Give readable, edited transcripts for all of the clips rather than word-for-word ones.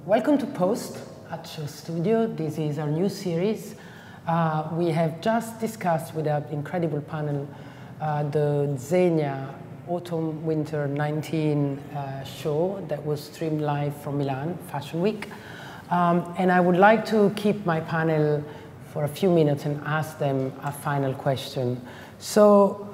Welcome to Post at SHOWstudio. This is our new series. We have just discussed with our incredible panel the Zegna Autumn-Winter 19 show that was streamed live from Milan Fashion Week. And I would like to keep my panel for a few minutes and ask them a final question. So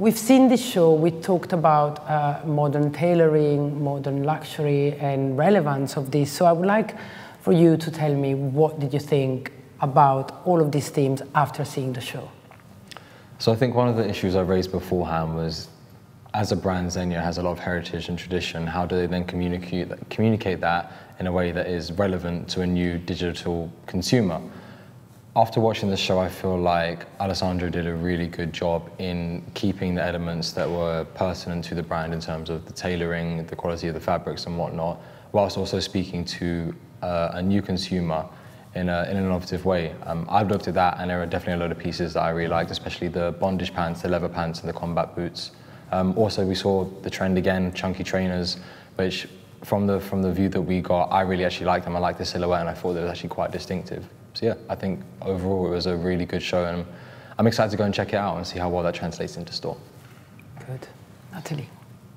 we've seen this show, we talked about modern tailoring, modern luxury, and relevance of this. So I would like for you to tell me, what did you think about all of these themes after seeing the show? So I think one of the issues I raised beforehand was, as a brand, Zegna has a lot of heritage and tradition. How do they then communicate that in a way that is relevant to a new digital consumer? After watching the show, I feel like Alessandro did a really good job in keeping the elements that were pertinent to the brand in terms of the tailoring, the quality of the fabrics and whatnot, whilst also speaking to a new consumer in an innovative way. I've looked at that, and there are definitely a lot of pieces that I really liked, especially the bondage pants, the leather pants, and the combat boots. Also, we saw the trend again, chunky trainers, which from the view that we got, I really actually liked them. I liked the silhouette, and I thought they were actually quite distinctive. So yeah, I think overall it was a really good show, and I'm excited to go and check it out and see how well that translates into store. Good. Nathalie?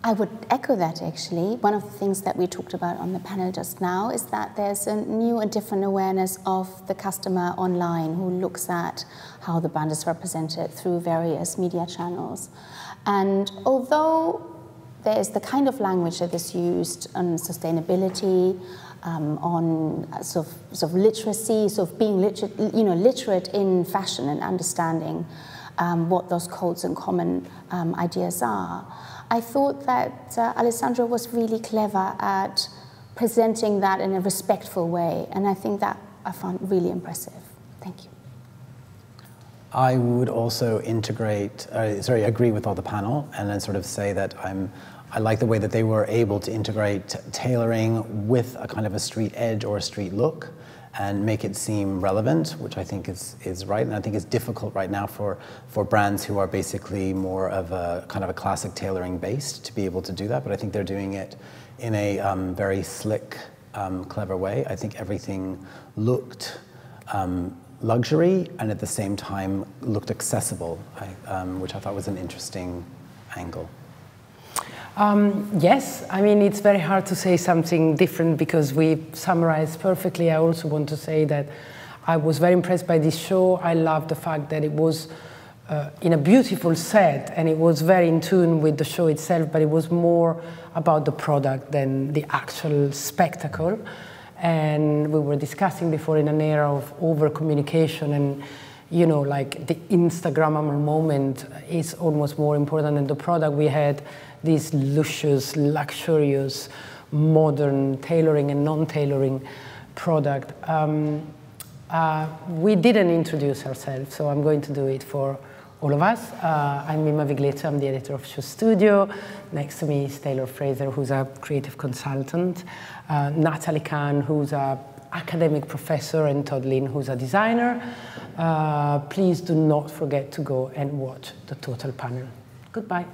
I would echo that, actually. One of the things that we talked about on the panel just now is that there's a new and different awareness of the customer online who looks at how the brand is represented through various media channels. And although there is the kind of language that is used on sustainability, on sort of literacy, sort of being literate in fashion and understanding what those codes and common ideas are, I thought that Alessandro was really clever at presenting that in a respectful way, and I think that I found really impressive. Thank you. I would also agree with all the panel, and then sort of say that I like the way that they were able to integrate tailoring with a kind of a street edge or a street look and make it seem relevant, which I think is right, and I think it's difficult right now for brands who are basically more of a kind of a classic tailoring based to be able to do that, but I think they're doing it in a very slick, clever way. I think everything looked luxury and at the same time looked accessible, which I thought was an interesting angle. Yes, I mean, it's very hard to say something different because we summarized perfectly. I also want to say that I was very impressed by this show. I loved the fact that it was in a beautiful set, and it was very in tune with the show itself, but it was more about the product than the actual spectacle. And we were discussing before, in an era of over-communication, and like the Instagrammable moment is almost more important than the product. We had this luscious, luxurious, modern tailoring and non-tailoring product. We didn't introduce ourselves, so I'm going to do it for all of us. I'm Mimma Viglezio, I'm the editor of SHOWstudio. Next to me is Tayler Prince-Fraser, who's a creative consultant. Nathalie Khan, who's an academic professor, and Todd, Lynn, who's a designer. Please do not forget to go and watch the total panel. Goodbye.